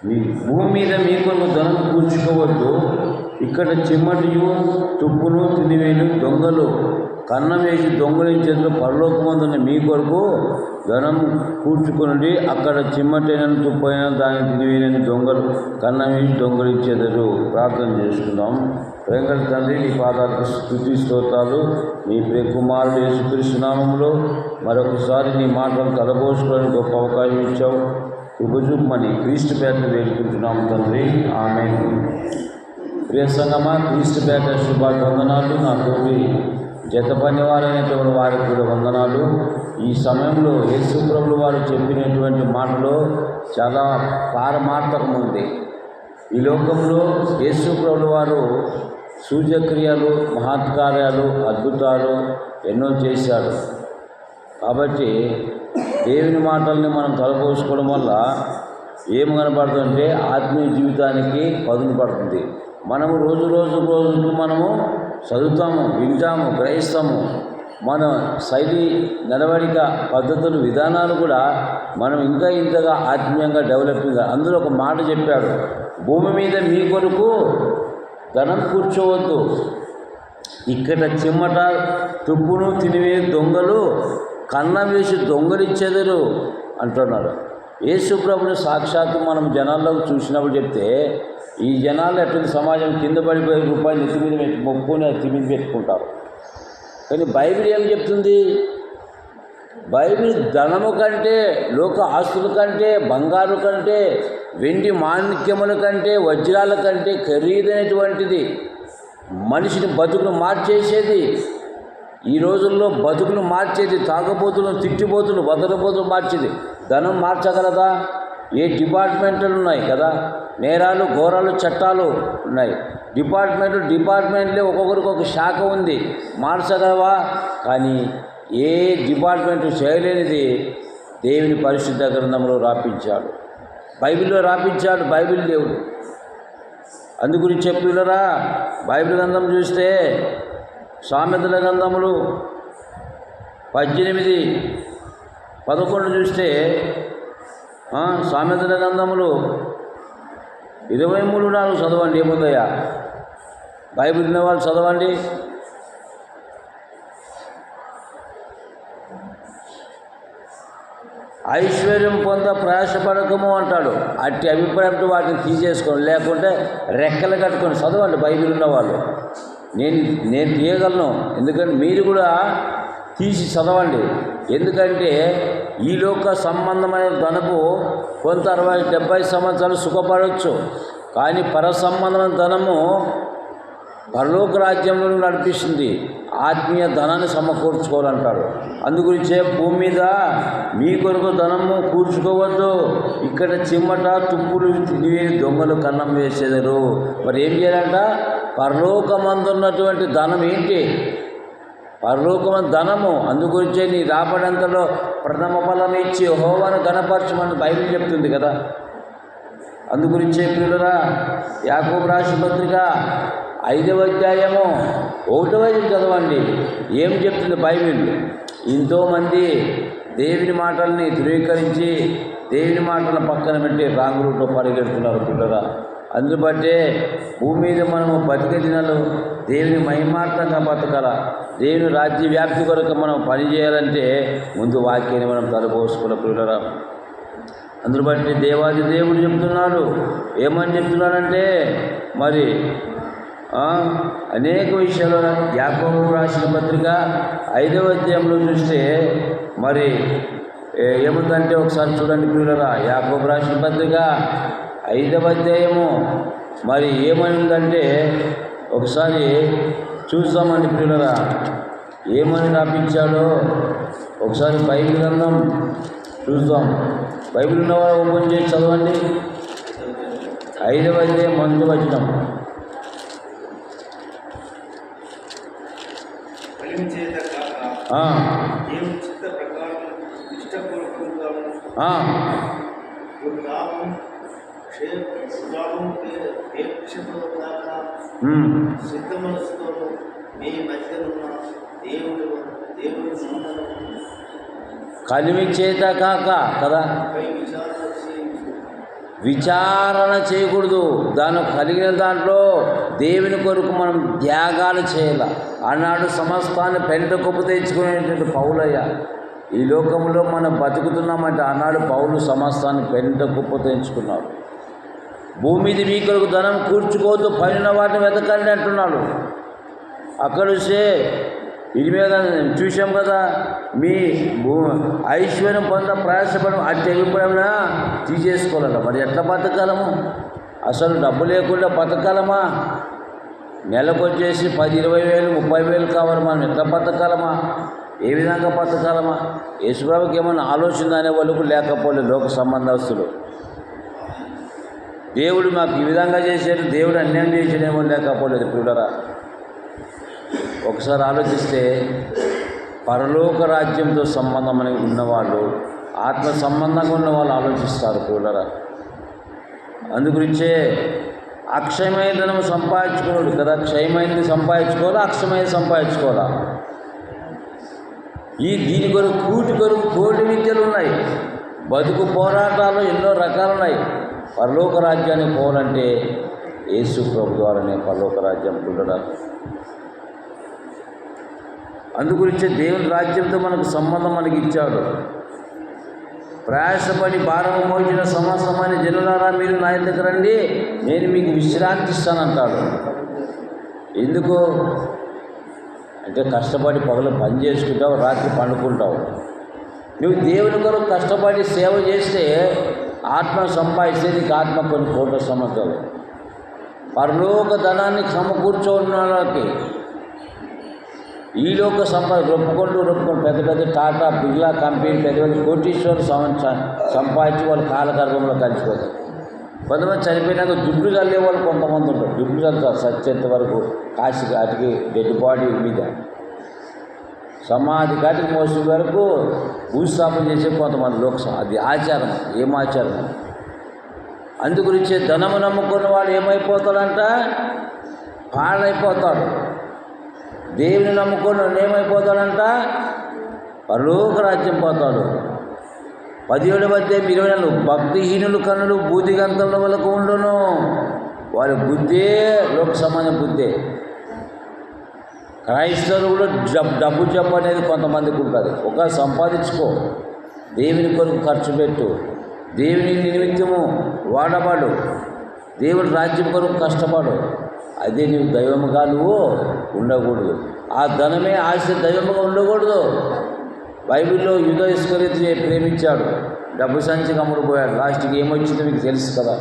మీ భూమి మీద మీ కొరకు ధనం కూర్చుకోవద్దు. ఇక్కడ చిమ్మటియు తుప్పును తినివేలు దొంగలు కన్నం వేసి దొంగలించేందుకు పరలోకమందున్న మీ కొరకు ధనం కూర్చుకుని అక్కడ చిమ్మటైన తుప్పైన దాన్ని తినివేయని దొంగలు కన్నం వేసి దొంగలించేందుకు ప్రార్థన చేసుకుందాం. ప్రేంగల తండ్రి, నీ పాదాలకు స్తుతి స్తోత్రాలు. నీ కుమారుడు యేసుక్రీస్తు నామములో మరొకసారి నీ మాటలు తలబోసుకోవడానికి గొప్ప అవకాశం ఇచ్చావు. ఉపజుమ్మని క్రీస్తు పేటను వేడుకుంటున్నాము తండ్రి. ఆమేన్. ప్రియ సంగమా, క్రీస్తు పేట శుభావందనాలు. నా తోటి జత పనివారైనటువంటి వారికి కూడా వందనాలు. ఈ సమయంలో యేసు ప్రభులు వారు చెప్పినటువంటి మాటలో చాలా పారమార్థకం ఉంది. ఈ లోకంలో యేసు ప్రభులు వారు సూచక్రియలు, మహత్కార్యాలు, అద్భుతాలు ఎన్నో చేశాడు. కాబట్టి దేవుని మాటల్ని మనం తలపోసుకోవడం వల్ల ఏం కనపడుతుందంటే ఆత్మీయ జీవితానికి పదును పడుతుంది. మనము రోజుకు మనము చదువుతాము, వింటాము, గ్రహిస్తాము. మన శైలి, నడవడిక, పద్ధతులు, విధానాలు కూడా మనం ఇంకా ఇంతగా ఆత్మీయంగా డెవలపింగ్గా. అందులో ఒక మాట చెప్పాడు, భూమి మీద మీ కొరకు ధనం కూర్చోవద్దు, ఇక్కడ చిమ్మట తుప్పును తినివే దొంగలు కన్నం వేసి దొంగలిచ్చెదరు అంటున్నాడు. యేసు ప్రభుని సాక్షాత్తు మనం జనాల్లోకి చూసినప్పుడు చెప్తే, ఈ జనాలు ఎటువంటి సమాజం కింద పడిపోయే రూపాయలు నెత్తి మీద మొక్కుని అది మీద పెట్టుకుంటారు. కానీ బైబిల్ ఏం చెప్తుంది? బైబిల్ ధనము కంటే, లోక ఆస్తుల కంటే, బంగారు కంటే, వెండి మాణిక్యముల కంటే, వజ్రాల కంటే ఖరీదైనటువంటిది. మనిషిని బతుకును మార్చేసేది. ఈ రోజుల్లో బతుకులు మార్చేది తాగబోతులను, తిట్టిపోతులు, వదలబోతులు మార్చేది. ధనం మార్చగలదా? ఏ డిపార్ట్మెంట్లు ఉన్నాయి కదా, నేరాలు, ఘోరాలు, చట్టాలు ఉన్నాయి. డిపార్ట్మెంట్లే ఒక్కొక్కరికి ఒక శాఖ ఉంది. మార్చగలవా? కానీ ఏ డిపార్ట్మెంట్ చేయలేనిది దేవుని పరిశుద్ధ గ్రంథంలో రాపించాడు, బైబిల్లో రాపించాడు. బైబిల్ దేవుడు అందుగురించి చెప్పులరా, బైబిల్ గ్రంథం చూస్తే సామెతల గ్రంథములు 18:11 చూస్తే, సామెతల గ్రంథములు 23:4 చదవండి. ఏముందయ్యా? బైబిల్ ఉన్న వాళ్ళు చదవండి. ఐశ్వర్యం పొంద ప్రయాసపడకము అంటాడు. అట్టి అభిప్రాయంతో వాటిని తీసేసుకోండి, లేకుంటే రెక్కలు కట్టుకొని చదవండి. బైబిల్ ఉన్న వాళ్ళు నేను తీయగలను, ఎందుకంటే మీరు కూడా తీసి చదవండి. ఎందుకంటే ఈ లోక సంబంధమైన ధనపు కొంత 60-70 సంవత్సరాలు సుఖపడవచ్చు, కానీ పర సంబంధమైన ధనము పరలోక రాజ్యంలో నడిపిస్తుంది. ఆత్మీయ ధనాన్ని సమకూర్చుకోవాలంటాడు. అందుగురించే భూమి మీద మీ కొరకు ధనము కూర్చుకోవద్దు, ఇక్కడ చిమ్మట తుప్పులు తినివే దొంగలు కన్నం వేసేదరు. మరి ఏం చేయాలంట? పరలోకమందున్నటువంటి ధనం ఏంటి? పరలోకమైన ధనము. అందుగురించే నీ రాబడంతలో ప్రథమ ఫలం ఇచ్చి యెహోవాను ఘనపరచమని బైబిల్ చెప్తుంది కదా. అందుగురించే ప్రియులరా, యాకోబు రాసిన పత్రిక 5వ అధ్యాయము 1వ చదవండి. ఏం చెప్తుంది బైబిల్? ఎంతోమంది దేవుని మాటల్ని ధృవీకరించి దేవుని మాటలను పక్కన పెట్టి రాంగ్ రూట్లో పరిగెడుతున్నారు పిల్లరా. అందుబట్టే భూమి మీద మనము బతికే దినాలు దేవుని మహిమార్థంగా బతకాల. దేవుని రాజ్య వ్యాప్తి కొరకు మనం పనిచేయాలంటే ముందు వాక్యాన్ని మనం తలపోసుకున్న పిల్లరా. అందును బట్టి దేవాది దేవుడు చెప్తున్నాడు. ఏమని చెప్తున్నాడంటే, మరి అనేక విషయాలు యాకోబు రాసిన పత్రిక 5వ అధ్యాయంలో చూస్తే మరి ఏముందంటే ఒకసారి చూడండి పిల్లరా. యాకోబు రాసిన పత్రిక 5వ అధ్యాయము మరి ఏమని ఉందంటే ఒకసారి చూస్తామండి పిల్లరా. ఏమని రాపించాడో ఒకసారి బైబిల్ గ్రంథం చూద్దాం. బైబిల్ ఉన్నవారు ఓపెన్ చేసి చదవండి. 5వ అధ్యాయం 1వ వచనం. కలిమి చేత కాక కదా, విచారణ చేయకూడదు. దాని కలిగిన దాంట్లో దేవుని కొరకు మనం త్యాగాలు చేయాలి. ఆనాడు సమస్తాన్ని పెంట కుప్ప తెచ్చుకునేటువంటి పౌలయ్య. ఈ లోకంలో మనం బతుకుతున్నామంటే ఆనాడు పౌలు సమస్తాన్ని పెంట కుప్ప తెచ్చుకున్నాడు. భూమి మీద మీ కొరకు ధనం కూర్చుకోవద్దు, పైన వాటిని వెతకండి అంటున్నాడు. అక్కడ చూస్తే ఇది మీద చూసాం కదా, మీ ఐశ్వర్యం పొంద ప్రయాసపడం అట్టి అభిప్రాయంగా తీసేసుకోవాలట. మరి ఎట్లా బతకాలము? అసలు డబ్బు లేకుండా బతకాలమా? నెలకు వచ్చేసి 10,000, 20,000, 30,000 కావాలి. మనం ఎట్లా బతకాలమా? ఏ విధంగా బతకాలమా? యేసుప్రభుకి ఏమన్నా ఆలోచన అనే వాళ్ళకు లేకపోలే లోక సంబంధస్తులు. దేవుడు మాకు ఈ విధంగా చేశాడు, దేవుడు అన్యాయం చేసాడేమో లేకపోలేదు. చూడరా, ఒకసారి ఆలోచిస్తే పరలోక రాజ్యంతో సంబంధం అని ఉన్నవాళ్ళు, ఆత్మ సంబంధంగా ఉన్న వాళ్ళు ఆలోచిస్తారు. చూడరా, అందుగురించే అక్షయమైన ధనం సంపాదించుకోడు కదా. క్షయమైనది సంపాదించుకోవాలా, అక్షయమైనది సంపాదించుకోవాలా? దీని కొరకు కూటి కొరకు కోటి విద్యలు ఉన్నాయి. బతుకు పోరాటాలు ఎన్నో రకాలు ఉన్నాయి. పరలోక రాజ్యానికి పోవాలంటే యేసు ప్రభు ద్వారానే పరలోక రాజ్యం ఉండడం. అందుగురించే దేవుని రాజ్యంతో మనకు సంబంధం మనకి ఇచ్చాడు. ప్రయాసపడి భారము మోచిన సమస్తమైన జనులారా, మీరు నా దగ్గర రండి, నేను మీకు విశ్రాంతి ఇస్తానంటాడు. ఎందుకు అంటే కష్టపడి పగలు పని చేసుకుంటావు, రాత్రి పండుకుంటావు. నువ్వు దేవుని కొరకు కష్టపడి సేవ చేస్తే ఆత్మ సంపాదిస్తే నీకు ఆత్మ కొన్ని కోట్ల సంవత్సరాలు. పరలోక ధనాన్ని సమకూర్చున్న వాళ్ళకి ఈ లోక రొప్పుకుంటూ పెద్ద పెద్ద టాటా బిర్లా కంపెనీ పెద్ద పెద్ద కోటీశ్వరులు సంపాదించి వాళ్ళు కాలగర్భంలో కలిసిపోతారు. కొంతమంది చనిపోయినాక దుడ్డు చల్లే వాళ్ళు కొంతమంది ఉంటారు. దుడ్డు చల్లుతారు సచ్చేంత వరకు, కాశీ కాటికి డెడ్ బాడీ మీద సమాధి కాటికి మోసే వరకు భూస్థాపన చేసే కొంతమంది అది ఆచారం. ఏం ఆచారం? అందుగురించే ధనము నమ్ముకున్న వాడు ఏమైపోతాడంట? పాడైపోతాడు. దేవుని నమ్ముకొని ఏమైపోతాడంట? పరలోక రాజ్యం పోతాడు. 17వ అధ్యాయం 20 భక్తిహీనులు కన్నులు బూదిగంతముల వరకు ఉండును. వారి బుద్ధే లోక సంబంధ బుద్ధే. క్రైస్తవులు కూడా డబ్బు జబ్బు అనేది కొంతమందికి ఉంటుంది. ఒక సంపాదించుకో, దేవుని కొరకు ఖర్చు పెట్టు, దేవుని నిమిత్తము వాడబడు, దేవుని రాజ్యం కొరకు కష్టపడు. అదే నీవు దైవముగా నువ్వు ఉండకూడదు. ఆ ధనమే ఆశ దైవముగా ఉండకూడదు. బైబిల్లో యూదా ఇస్కరియోతు ప్రేమించాడు, డబ్బు సంచికి అమ్ముడుపోయాడు. లాస్ట్కి ఏమొచ్చిందో మీకు తెలుసు కదా.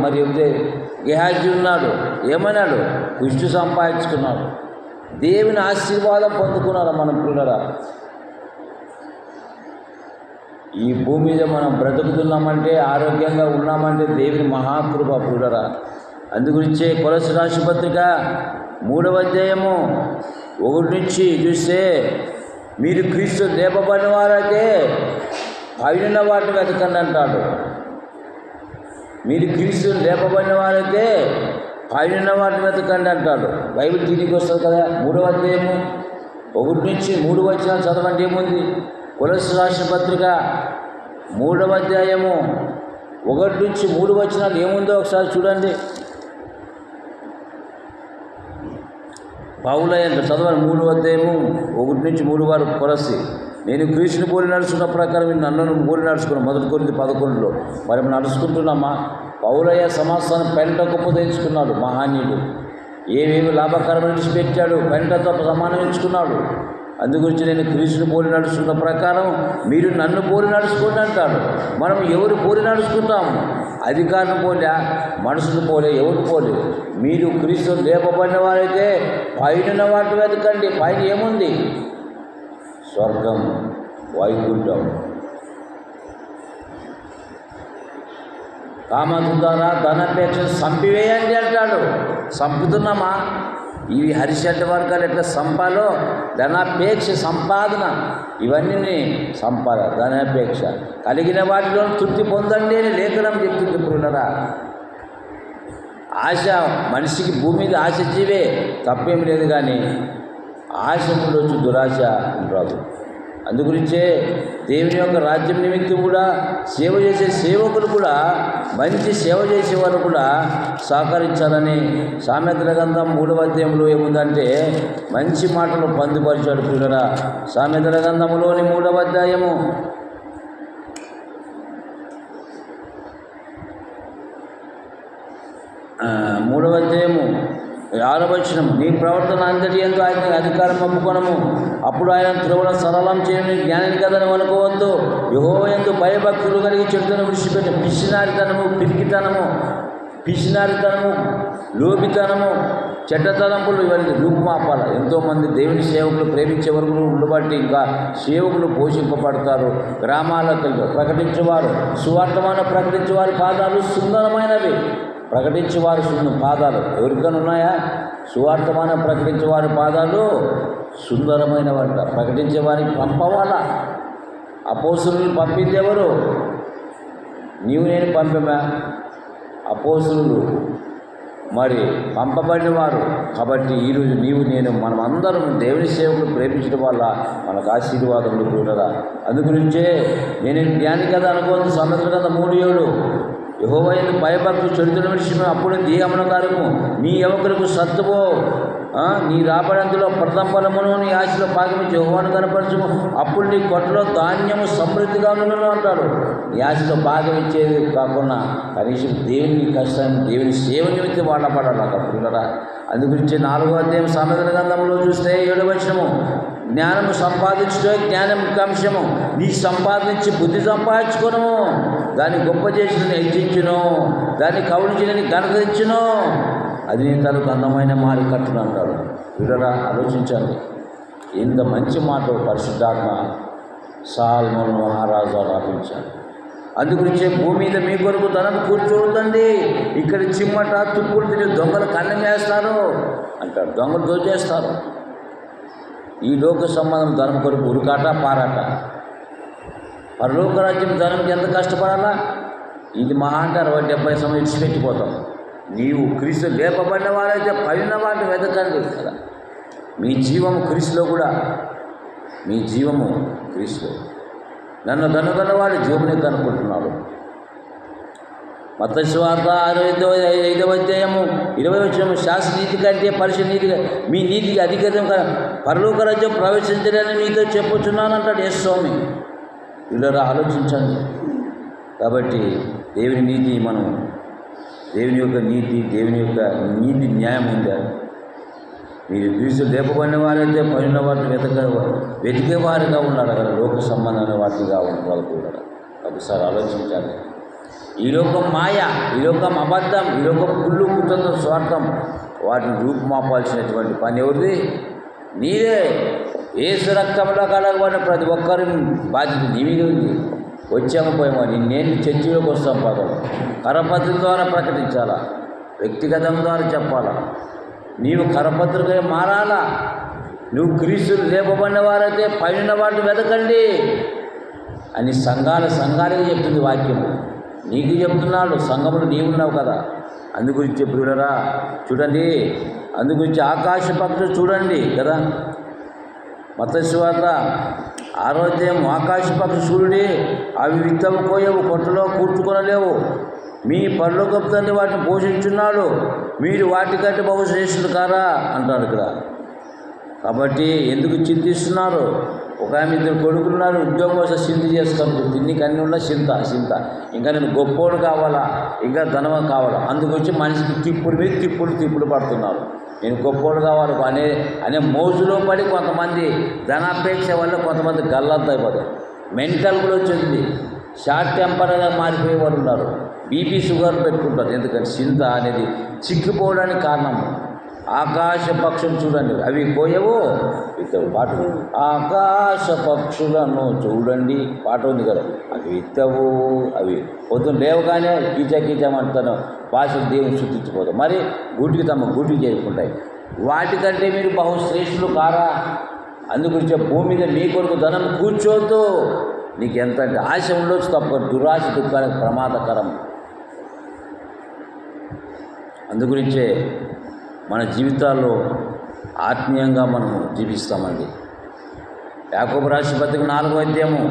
మరి గెహాజీ ఉన్నాడు, ఏమన్నాడు? కుష్టి సంపాదించుకున్నాడు. దేవుని ఆశీర్వాదం పొందుకున్నాడు. మనం పిల్లరా, ఈ భూమి మీద మనం బ్రతుకుతున్నామంటే, ఆరోగ్యంగా ఉన్నామంటే దేవుని మహాకృప పిల్లరా. అందుగురించే కొలస్సీ రాసిన పత్రిక 3వ అధ్యాయము 1 నుంచి చూస్తే, మీరు క్రీస్తు లేపబడిన వారైతే పైన వాటిని వెతకండి అంటాడు. మీరు క్రీస్తు లేపబడిన వారైతే పైన వాటిని వెతకండి అంటాడు. బైబిల్ దీనికి వస్తుంది కదా. 3వ అధ్యాయము 1 నుంచి 3 వచనాలు చదవండి. ఏముంది? కొలస్సీ రాసిన పత్రిక 3వ అధ్యాయము 1 నుంచి 3 వచనాలు ఏముందో ఒకసారి చూడండి. పౌలయ్య చదవాలి. 3వ అధ్యాయము 1 నుంచి 3 వరకు కొలస్సీ. నేను క్రీస్తుని పోలి నడుచుకున్న ప్రకారం నన్ను పోలి నడుచుకున్నాను. 1 కొరింథీ 11లో మరి నడుచుకుంటున్నామా? పౌలయ్య సమాసాన్ని పెంట గొప్ప తెచ్చుకున్నాడు. మహానీయుడు ఏమేమి లాభకరమైన విడిచిపెట్టాడు, పెంటతో సమానం ఎంచుకున్నాడు. అందుగురించి నేను క్రీస్తుని పోలి నడుచుకున్న ప్రకారం మీరు నన్ను పోలి నడుచుకోండి అంటాడు. మనం ఎవరు పోలి నడుచుకుంటాము? అధికారులు పోలే, మనుషులు పోలే, ఎవరు పోలే. మీరు క్రీస్తు లేపబడిన వారైతే పైన వాటి వెతకండి. పైన ఏముంది? స్వర్గం, వైకుంఠం. కామసు ద్వారా ధనాపేక్ష సంపివేయండి అంటాడు. సంపుతున్నామా? ఇవి హరిషడ్డ వర్గాలు ఎట్లా సంపాలో, ధనాపేక్ష, సంపాదన, ఇవన్నీ సంపాద, ధనాపేక్ష. కలిగిన వాటిలో తృప్తి పొందండి అని లేఖనం చెప్తుంది. పిల్లరా, ఆశ మనిషికి భూమి మీద ఆశ జీవే, తప్పేమి లేదు. కానీ ఆశ ఉండొచ్చు, దురాశ రాదు. అందుగురించే దేవుని యొక్క రాజ్యం నిమిత్తం కూడా సేవ చేసే సేవకులు కూడా మంచి సేవ చేసే వాళ్ళు కూడా సహకరించాలని సామెతల గ్రంథం 3వ అధ్యాయంలో ఏముందంటే మంచి మాటలు పొందుపరిచాడు పిల్లరా. సామెతల గ్రంథంలోని 3వ అధ్యాయము 6వ వచనం, నీ ప్రవర్తన అంతటి ఎందు ఆయన అధికారం ఒప్పుకొనము, అప్పుడు ఆయన త్రోవల సరళం చేయని జ్ఞానిని కదని అనుకోవద్దు. యెహోవా యందు భయభక్తులు కలిగి చెడుతను విడిచిపెట్టి పిసినారితనము లోబితనము చెడ్డతనంపులు ఇవన్నీ రూపుమాపాలి. ఎంతోమంది దేవుని సేవకులు ప్రేమించే వరకు ఉండబట్టి ఇంకా సేవకులు పోషింపబడతారు. గ్రామాలకు ప్రకటించేవారు సువార్తమాన ప్రకటించేవారి పాదాలు సుందరమైనవి. ప్రకటించేవారు పాదాలు ఎవరికైనా ఉన్నాయా? సువార్తమానం ప్రకటించేవారి పాదాలు సుందరమైనవంట. ప్రకటించేవారికి పంపవాలా? అపోస్తులను పంపింది ఎవరు? నీవు నేను పంపమా? అపోస్తులు మరి పంపబడిన వారు. కాబట్టి ఈరోజు నీవు నేను మనం అందరం దేవుని సేవకులు ప్రేమించడం వల్ల మనకు ఆశీర్వాదములు కూడరా. అందుగురించే నేను జ్ఞాని కదా అనుకోవద్దు. సామెతల గ్రంథం 3:7, యెహోవా యందు భయభక్తులు చెడుతున్న విషయమే అప్పుడు దేహమునకారము నీ యువకులకు సత్తువో, నీ రాబడంతులో ప్రథమ ఫలమును నీ ఆశలో భాగమించి యెహోవాను కనపరచుము, అప్పుడు నీ కొట్టలో ధాన్యము సమృద్ధిగా ఉండును అంటాడు. నీ ఆశలో భాగం ఇచ్చేది కాకుండా కనీసం దేవుని కష్టాన్ని దేవుని సేవ నిమిత్తం వాడపడాలి అక్కడ. అందుగురించి 4వ అధ్యాయం సామెతల గ్రంథంలో చూస్తే 7వ వచనము, జ్ఞానము సంపాదించడం జ్ఞానం ముఖ్యాంశము, నీ సంపాదించి బుద్ధి సంపాదించుకోను, దాన్ని గొప్ప చేసిన హెచ్చించును, దాన్ని కౌలించిన ఘనత ఇచ్చును, అది నేను తనకు అందమైన మారి కట్టును అంటాడు. వీడరా ఆలోచించండి. ఇంత మంచి మాట పరిశుద్ధాత్మ సొలొమోను మహారాజు రాపించాడు. అందుగురించే భూమి మీద మీ కొరకు ధనం కూర్చోవద్దండి, ఇక్కడ చిమ్మట తుప్పులు తిని దొంగలు కన్నం వేస్తారు అంటాడు. దొంగలు దోచేస్తారు. ఈ లోక సంబంధం ధనం కొరకు ఉరుకాట పారాట. పరలోక రాజ్యం ధనంకి ఎంత కష్టపడాలా? ఇది మహా అంటే 60-70 సమయం ఇచ్చిపెట్టిపోతాం. నీవు క్రీస్తు లేపబడిన వారైతే పైన వాటిని వెతకండి కదా. మీ జీవము క్రీస్తులో కూడా, మీ జీవము క్రీస్తులో. నన్ను కనుగొన్నవాడు జీవమునే కనుక్కుంటున్నాడు. మత్తయి సువార్త 5వ అధ్యాయము 20వ వచనము, శాస్త్ర నీతి కంటే పరిశుద్ధ నీతి మీ నీతికి అధికారం పరలోక రాజ్యం ప్రవేశించడానికి మీతో చెప్పుచున్నాను అంటాడు యేసు స్వామి. ఇలా ఆలోచించండి. కాబట్టి దేవుని నీతి మనం దేవుని యొక్క నీతి న్యాయం ఉందా? మీరు క్రీస్తు లేపబడిన వారైతే పైన వాటిని వెతికేవారుగా ఉన్నారు కదా. లోక సంబంధమైన వాటిగా వాళ్ళు కూడా ఒకసారి ఆలోచించాలి. ఈ లోకం మాయ, ఈ లోకం అబద్ధం, ఈ లోకం కుళ్ళు కుటుంబం స్వార్థం, వాటిని రూపుమాపాల్సినటువంటి పని ఎవరిది? నీదే. యేసు రక్తంలో కలగబడిన ప్రతి ఒక్కరి బాధ్యత నీ మీద ఉంది. వచ్చాము పోయామా నేను చర్చిలోకి వస్తాం పదం కరపత్రిక ద్వారా ప్రకటించాలా, వ్యక్తిగతం ద్వారా చెప్పాలా. నీవు కరపత్రిక మారాలా. నువ్వు క్రీస్తులు లేపబడిన వారైతే పైన వాటిని వెతకండి అని సంఘాలకి చెప్తుంది వాక్యము. నీకు చెప్తున్నాడు, సంఘములు నీవున్నావు కదా. అందుగురించి ప్రియులరా చూడండి, అందుగురించి ఆకాశ పక్షులు చూడండి కదా. మత్తయి సువార్త 6వ అధ్యాయం, ఆకాశ పక్షులు చూడండి, అవి విత్తము కోయవు, కొట్టలో కూర్చుకొనలేవు, మీ పరలోకపు తండ్రి వాటిని పోషించున్నాడు, మీరు వాటికంటే బహుశ్రేష్ఠులు కారా అంటారు ఇక్కడ. కాబట్టి ఎందుకు చింతిస్తున్నారు? ఒక ఆమె 2 కొడుకులు ఉన్నారు, ఉద్యోగం కోసం చింత చేసుకుంటారు. తిన్నికి అన్నీ ఉన్న చింత ఇంకా నేను గొప్పోడు కావాలా, ఇంకా ధనం కావాలా. అందుకొచ్చి మనిషికి తిప్పులు మీద తిప్పులు పడుతున్నారు. నేను గొప్పోడు కావాలి అనే మోజులో పడి కొంతమంది ధనాపేక్ష వల్ల కొంతమంది గల్లంత అయిపోతారు. మెంటల్ కూడా వచ్చింది. షార్ట్ టెంపర్గా మారిపోయే వాళ్ళు ఉన్నారు. బీపీ షుగర్ పెట్టుకుంటారు. ఎందుకంటే చింత అనేది చిక్కిపోవడానికి కారణం. ఆకాశ పక్షులు చూడండి, అవి కోయవు విత్తవు. పాట ఆకాశ పక్షులను చూడండి పాట ఉంది కదా. అవి విత్తవు, అవి పొద్దున్న లేవగానే కీచమంటాను భాషలు దేవుని శుద్ధించిపోతాం. మరి గూటికి చేసుకుంటాయి. వాటికంటే మీరు బహుశ్రేష్ఠులు కారా? అందుగురించి భూమి మీద మీ కొరకు ధనం కూర్చోవద్దు. నీకు ఎంత అంటే ఆశ ఉండొచ్చు తప్ప దురాశ దుఃఖానికి ప్రమాదకరం. అందుగురించే మన జీవితాల్లో ఆత్మీయంగా మనము జీవిస్తామండి. యాకోబు రాసిన పత్రిక 4వ అధ్యాయము,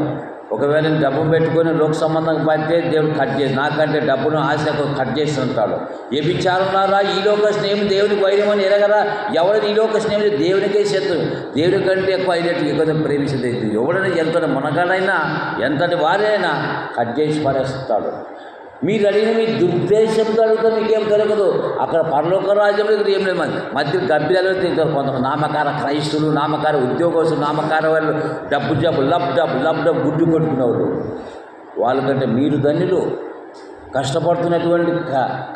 ఒకవేళ డబ్బు పెట్టుకొని లోక సంబంధం పడితే దేవుడు కట్ చేసి, నాకంటే డబ్బును ఆశ కట్ చేసి ఉంటాడు. వ్యభిచారులారా, ఈ లోక స్నేహం దేవునికి వైరమని ఎరగరా? ఎవరైనా ఈ లోక స్నేహం దేవునికే శత్రువు, దేవుని కంటే ఎక్కువ అయినట్టు ఎక్కువ ప్రేమించదు. ఎవడైనా ఎంతటి మునగాడైనా ఎంతటి వారైనా కట్ చేసి పడేస్తాడు. మీరు అడిగిన మీ దుర్దేశంతో అడిగితే మీకేం దొరకదు. అక్కడ పరలోక రాజ్యంలో ఇక్కడ ఏం లేదు. మధ్య గబ్బిలాలు తింటారు కొంతమంది నామకార క్రైస్తులు, నామకార ఉద్యోగస్తులు, నామకార వాళ్ళు డబ్బు లబ్ గుడ్డు కొట్టుకునేవాళ్ళు. వాళ్ళకంటే మీరు ధన్యులు. కష్టపడుతున్నటువంటి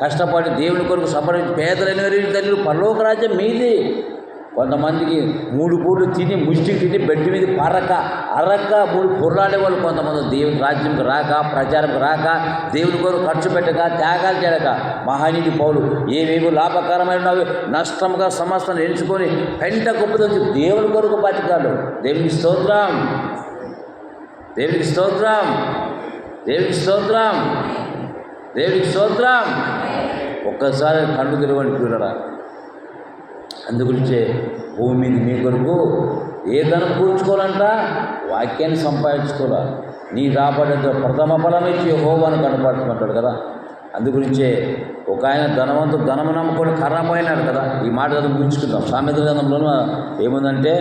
కష్టపడి దేవుని కొరకు సంపాదించి పేదలైన ధన్యులు. పరలోక రాజ్యం మీది. కొంతమందికి 3 పూటలు తిని ముష్టికి తిని బెడ్ మీద అరక్క 3 పొర్లాడే వాళ్ళు కొంతమంది దేవుని రాజ్యంకి రాక, ప్రచారంకి రాక, దేవుని కొరకు ఖర్చు పెట్టక, త్యాగాలు చేయక. మహానీయుడు పౌలు ఏవేవో లాభకరమైన నష్టంగా సమస్తాన్ని ఎంచుకొని పెంట గొప్పది దేవుని కొరకు బతికాడు. దేవునికి స్తోత్రం, దేవునికి స్తోత్రం, దేవునికి స్తోత్రం, దేవునికి స్తోత్రం. ఒక్కసారి కళ్ళు తెరవండి చూడరా. అందుగురించే భూమి మీద మీ కొరకు ఏ ధనం కూర్చుకోవాలంట? వాక్యాన్ని సంపాదించుకోవాలి. నీ రాబడే ప్రథమ ఫలం ఇచ్చి యెహోవాను కనపడుతుంటాడు కదా. అందుగురించే ఒక ఆయన ధనము నమ్ముకొని ఖరాబ్ అయినాడు కదా. ఈ మాట గుర్తుంచుకుందాం. సామెతల గ్రంథంలోన ఏముందంటే,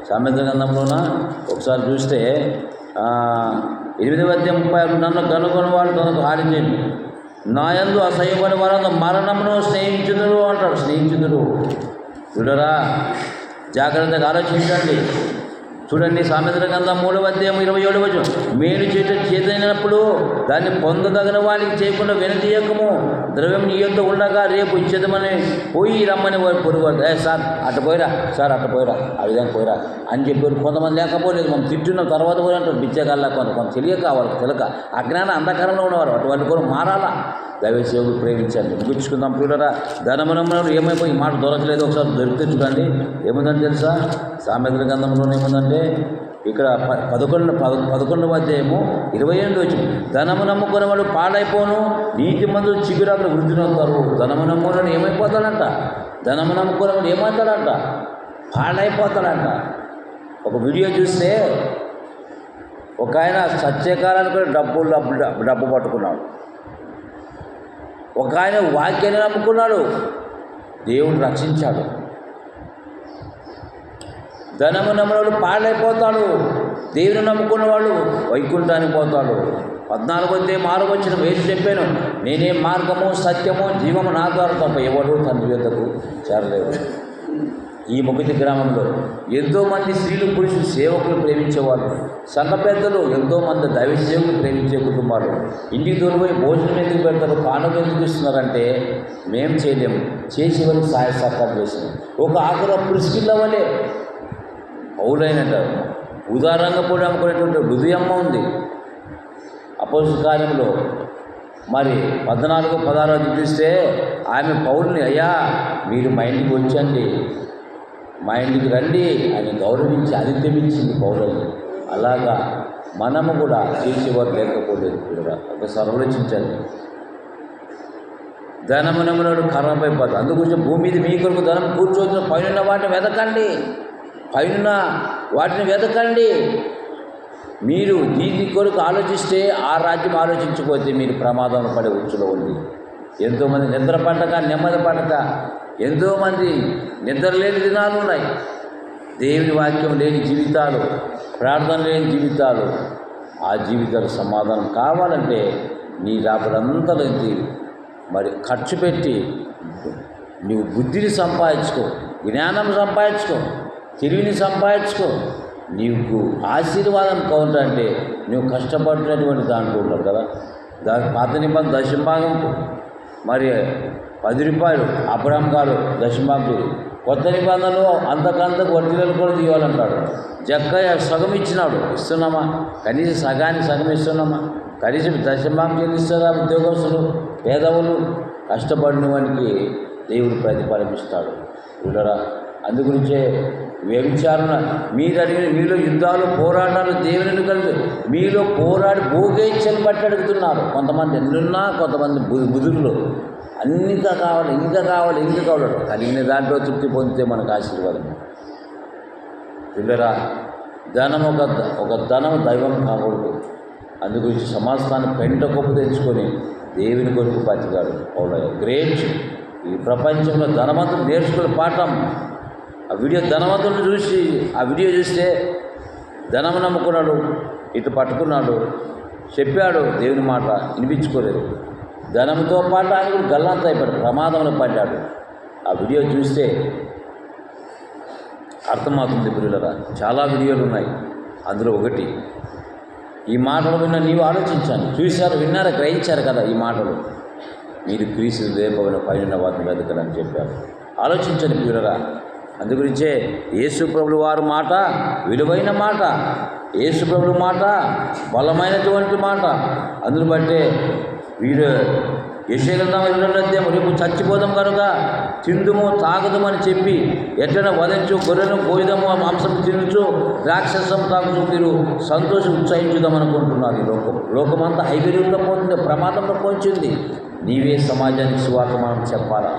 సామెతల గ్రంథంలోన ఒకసారి చూస్తే 8వ అధ్యాయం 36, నన్ను కనుగొని వాడు తనకు హారించండి, నా యందు అసహ్యపడి వారంతా మరణమును స్నేహించుదురు అంటాడు. స్నేహించుదురు. చూడరా, జాగ్రత్తగా ఆలోచించండి. చూడండి, సామెతల గ్రంథం 3వ అధ్యాయం 27వ వచనం, మేలు చేతనైనప్పుడు దాన్ని పొందదగిన వానికి చేయకుండా వెనుతీయకము. ద్రవ్యం నీ యొద్ద ఉండగా రేపు ఇచ్చేదమని పోయి రమ్మని వారు పొరుగువారు. సార్ అట్ట పోయిరా, సార్ అట్ట పోయిరా, ఆ విధంగా పోయిరా అని చెప్పారు. కొంతమంది లేకపోలేదు, మనం తిట్టున్నాం, తర్వాత పోయి అంటారు బిచ్చగాళ్ళ. కొంత తెలియక వాళ్ళకి తెలియక అజ్ఞాన అంధకారంలో ఉన్నవారు అటువంటి కూడా మారాలా. దైవసేవకు ప్రేమించండి. ముగించుకుందాం ప్రియులారా. ధనమునములు ఏమైపోయి ఈ మాట దొరకలేదు, ఒకసారి దొరికితే చూడండి. ఏముందని తెలుసా? సామెతల గ్రంథంలోనే ఏముందంటే, ఇక్కడ 11వ అధ్యాయము 28వ వచనం, ధనము నమ్ముకునే వాళ్ళు పాడైపోను, నీతి మందులు చిగురాకులు వృద్ధి నొందుతారు. ధనము నమ్ముకునే ఏమైపోతాడంట? ధనము నమ్ముకునే వాడు ఏమవుతాడంట? పాడైపోతాడంట. ఒక వీడియో చూస్తే ఒక ఆయన సత్యకాలానికి డబ్బు పట్టుకున్నాడు. ఒక ఆయన వాక్యాన్ని నమ్ముకున్నాడు, దేవుడు రక్షించాడు. ధనము నమ్మునవాడు పాడైపోతాడు, దేవుని నమ్ముకున్నవాడు వైకుంఠానికి పోతాడు. 14వ అధ్యాయం 6వ వచనం వేసి చెప్పాను, నేనే మార్గము సత్యము జీవము, నా ద్వారా తప్ప ఎవరు తండ్రి యొద్దకు చేరలేవు. ఈ ముగితి గ్రామంలో ఎంతోమంది స్త్రీలు, పురుషులు, సేవకులు ప్రేమించేవాళ్ళు, సంఘ పెద్దలు, ఎంతోమంది దైవ సేవకులు ప్రేమించే కుటుంబాలు ఇంటికి దూరపోయి భోజనం ఎందుకు పెడతారు, కానుక ఎందుకు ఇస్తున్నారంటే మేము చేయలేము, చేసేవారికి సహాయ సహకారం చేసినాం. ఒక ఆఖరు పురుషుల వల్లే పౌలైనంటారు. ఉదారంగా కూడా అమ్ముకునేటువంటి హృదయమ్మ ఉంది. అపోస్తల కార్యంలో మరి 14, 16 చూస్తే ఆమె పౌరుని, అయ్యా మీరు మా ఇంటికి వచ్చండి, మా ఇంటికి రండి అని గౌరవించి ఆతిథ్యమిచ్చింది పౌరుని. అలాగా మనము కూడా చేసేవారు లేకపోలేదు కూడా. ఒకసారి ఆలోచించండి. ధనమునమునడు ఖరాబ్ అయిపోతుంది. అందుకోసం భూమి మీద మీ కొరకు ధనం కూర్చోవచ్చిన పైన వాటిని వెతకండి, పైన వాటిని వెతకండి. మీరు దీని కొరకు ఆలోచిస్తే ఆ రాజ్యం ఆలోచించకపోతే మీరు ప్రమాదంలో పడే ఉచ్చులో ఉంది. ఎంతోమంది నిద్ర పట్టక, నెమ్మది పట్టక, ఎంతోమంది నిద్ర లేని దినాలు ఉన్నాయి. దేవుని వాక్యం లేని జీవితాలు, ప్రార్థన లేని జీవితాలు. ఆ జీవితాలకు సమాధానం కావాలంటే నీ రాబడంతలోంచి మరి ఖర్చు పెట్టి నువ్వు బుద్ధిని సంపాదించుకో, జ్ఞానం సంపాదించుకో, తెలివిని సంపాదించుకో. నీకు ఆశీర్వాదం కావాలంటే నువ్వు కష్టపడినటువంటి దాంట్లో ఉంటావు కదా. పాత నిబంధన దశంభాగం మరి 10 రూపాయలు అబ్రహాం గారు దశంభాగం. కొత్త నిబంధనలు అంతకంతకు వర్తికలు కూడా తీయాలంటాడు. జక్కయ్య సగం ఇచ్చినాడు, ఇస్తున్నామా? కనీసం సగానికి సగం ఇస్తున్నామా? కనీసం దశంభాగం చెల్లిస్తారా? ఉద్యోగస్తులు, పేదవులు, కష్టపడిన వానికి దేవుడు ప్రతిఫలమిస్తాడు. చూడరా, అందుగురించే వ్యభిచారణ మీరు అడిగిన మీలో యుద్ధాలు, పోరాటాలు దేవుని కలిగి మీలో పోరాడి భోగేచ్ఛలు బట్టి అడుగుతున్నారు. కొంతమంది ఎన్నున్నా, కొంతమంది బుధులు ఇంకా కావాలి, ఇంకా కావాలి, ఇంకా కావాలి. కలిగిన దాంట్లో తృప్తి పొందితే మనకు ఆశీర్వాదం. పిల్లరా, ధనం ఒక ధనం దైవం కాకూడదు. అందుగురించి సమస్తాన్ని పెంట కొప్పు తెచ్చుకొని దేవుని కొరకు బతికాడు పౌలయ్య. గ్రేట్. ఈ ప్రపంచంలో ధనవంతులు నేర్చుకునే పాఠం. ఆ ధనవంతులను చూసి ఆ వీడియో చూస్తే ధనం నమ్ముకున్నాడు, ఇటు పట్టుకున్నాడు, చెప్పాడు దేవుని మాట, వినిపించుకోలేదు. ధనంతో పాటు ఆయన కూడా గల్లంత అయిపోయాడు, ప్రమాదంలో పడ్డాడు. ఆ వీడియో చూస్తే అర్థమవుతుంది పిల్లలరా. చాలా వీడియోలు ఉన్నాయి, అందులో ఒకటి. ఈ మాటలు విన్న నీవు ఆలోచించాను, చూశారు, విన్నారు, గ్రహించారు కదా ఈ మాటలు. మీరు క్రీస్తు లేపవన పైన వారిని వెతకలని చెప్పారు. ఆలోచించండి పిల్లలరా. అందుగురించే యేసు ప్రభుల వారి మాట విలువైన మాట, యేసు ప్రభుల మాట బలమైనటువంటి మాట. అందును బట్టే వీరు యెషయా గ్రంథం 22వ అధ్యాయం, రేపు చచ్చిపోదాం కనుక తిందుము తాగదుమని చెప్పి ఎట్లన వధించు, గొర్రెను కోయిదము, మాంసం తినచ్చు, ద్రాక్షసం తాగుచు మీరు సంతోషం ఉత్సహించుదామనుకుంటున్నారు. ఈ లోకమంతా ఐశ్వర్యంలో పోతుంది, ప్రమాదంలో పోంచింది. నీవే సమాజానికి సువార్త మనం చెప్పాలా?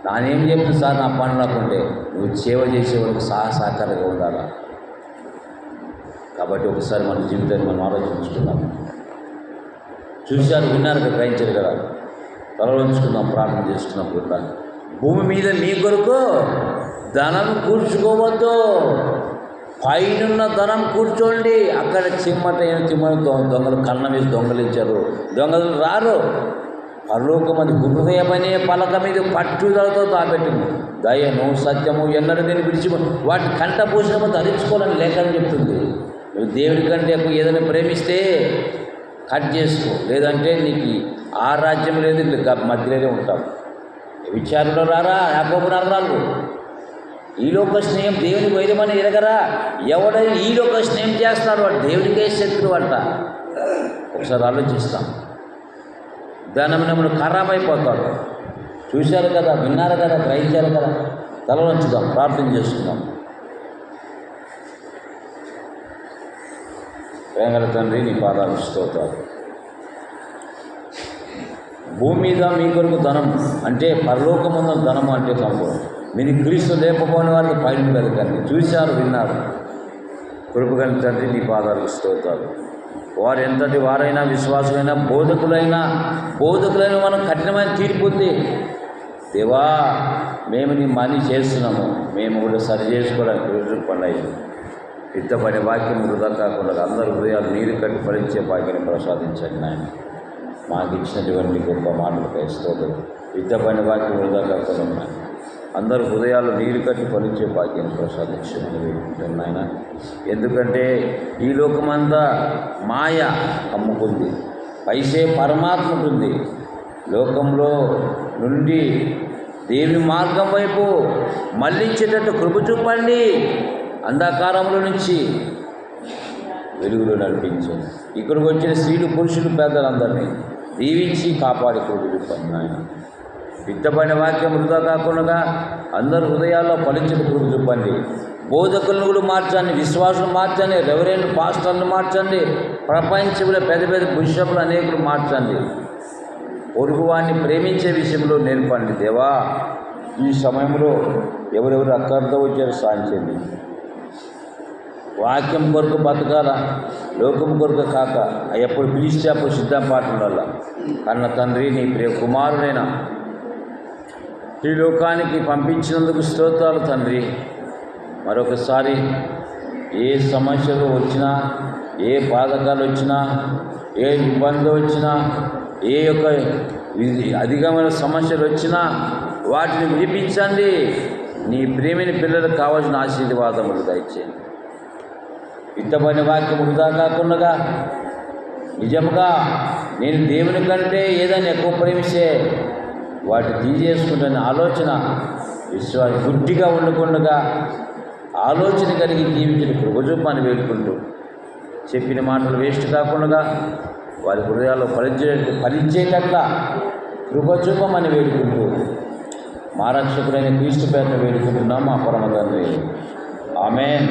నానేం చెప్తుంది సార్, నా పని లేకుంటే నువ్వు సేవ చేసే వరకు సహకారంగా ఉండాలా. కాబట్టి ఒకసారి మన జీవితాన్ని మనం ఆలోచించుకున్నాం. చూశారు, విన్నారు, గ్రహించారు కదా. తలలో ఉంచుకుందాం, ప్రార్థన చేసుకున్నప్పుడు. భూమి మీద మీ కొరకు ధనం కూర్చుకోవద్దు, పైనున్న ధనం కూర్చోండి. అక్కడ చిమ్మటైన దొంగలు కన్నం వేసి దొంగలించారు, దొంగలు రారు. పరలోకమని హృదయమనే పలక మీద పట్టుదలతో దాపెట్టింది. దయను సత్యము ఎన్నడూ నేను విడిచి వాటి కంట పోషణము ధరించుకోవాలని లేఖనం చెప్తుంది. నువ్వు దేవుడి కంటే ఏదైనా ప్రేమిస్తే కట్ చేసుకో, లేదంటే నీకు ఆ రాజ్యం లేదు, మధ్యలోనే ఉంటావు. విచారణలో రారా యాకోబు నరరాలు. ఈలోక స్నేహం దేవుని వైద్యమని ఎరగరా? ఎవడైనా ఈలోక స్నేహం చేస్తాడు వాడు దేవునికే శత్రువు అంట. ఒకసారి ఆలోచిస్తాం. ధనం నమ్ముడు ఖరాబ్ అయిపోతాడు. చూశారు కదా, విన్నారు కదా, గ్రహించారు కదా. తలవంచుదాం, ప్రార్థన చేసుకుందాం. ప్రేమగల తండ్రి, నీ పాదాలు స్తోత్రాలు. భూమి మీద మీ కొరకు ధనం అంటే పరలోకమున్న ధనం అంటే సంపూర్ణం. మీరు క్రీస్తు లేకపోయిన వారికి పైన వెతకండి. చూశారు, విన్నారు. కృపగల తండ్రి, నీ పాదాలు స్తోత్రాలు. వారు ఎంతటి వారైనా, విశ్వాసులైనా, బోధకులైనా మనం కఠినమైన తీర్పు ఉంది. దేవా, మేము నీ మనీ చేస్తున్నాము, మేము కూడా సరి చేసుకోవడానికి రోజులు పండుగ సిద్ధపడే వాక్యం వృధా కాకుండా అందరూ హృదయాలు నీరు కట్టి ఫలించే భాగ్యాన్ని ప్రసాదించండి నాయన. మాకు ఇచ్చినటువంటి గొప్ప మాటలపై స్తోత్రం. సిద్ధపడిన వాక్యం వృధా కాకుండా అందరూ హృదయాలు నీరు కట్టి ఫలించే భాగ్యాన్ని ప్రసాదించమని వేడుకుంటాను నాయన. ఎందుకంటే ఈ లోకమంతా మాయ అమ్ముకుంది, పైసే పరమాత్మకుంది. లోకంలో నుండి దేవుని మార్గం వైపు మళ్ళించేటట్టు కృప చూపండి. అంధకారంలో నుంచి వెలుగులో నడిపించండి. ఇక్కడికి వచ్చిన స్త్రీలు, పురుషులు, పెద్దలందరినీ దీవించి కాపాడి కృప చూపండి నాయన. విత్తబడిన వాక్యం వృధా కాకుండా అందరు హృదయాల్లో ఫలించిన కృప చూపండి. బోధకులను కూడా మార్చండి, విశ్వాసులు మార్చండి, రెవరెండ్ పాస్టర్లు మార్చండి, ప్రపంచంలో పెద్ద పెద్ద బిషప్లు అనేకులు మార్చండి. పొరుగువాన్ని ప్రేమించే విషయంలో నేర్పండి దేవా. ఈ సమయంలో ఎవరెవరు అక్కడితో వచ్చారో సాధించండి. వాక్యం కొరకు బతకాల, లోకం కొరకు కాక ఎప్పుడు పిలిస్తే అప్పుడు సిద్ధం పాటల కన్న తండ్రి, నీ ప్రియ కుమారుడైన ఈ లోకానికి పంపించినందుకు స్తోత్రాలు తండ్రి. మరొకసారి ఏ సమస్యలు వచ్చినా, ఏ బాధకాలు వచ్చినా, ఏ ఇబ్బంది వచ్చినా, ఏ యొక్క అధికమైన సమస్యలు వచ్చినా వాటిని విడిపించండి. నీ ప్రేమిని పిల్లలకు కావాల్సిన ఆశీర్వాదములు దయచేయండి. విత్తబడిన వాక్యం వృధా కాకుండా నిజంగా నేను దేవుని కంటే ఏదైనా ఎక్కువ ప్రేమిస్తే వాటిని తీసేసుకుంటున్న ఆలోచన, విశ్వాసం గుడ్డిగా ఉండకుండా ఆలోచన కలిగి జీవించిన కృపజూపాన్ని వేడుకుంటూ చెప్పిన మాటలు వేస్ట్ కాకుండా వారి హృదయాల్లో ఫలించేటట్లా కృపజూపమని వేడుకుంటూ మా రక్షకుడైన క్రీస్తు పేరును వేడుకుంటున్నాం మా పరమ తండ్రి. ఆమేన్.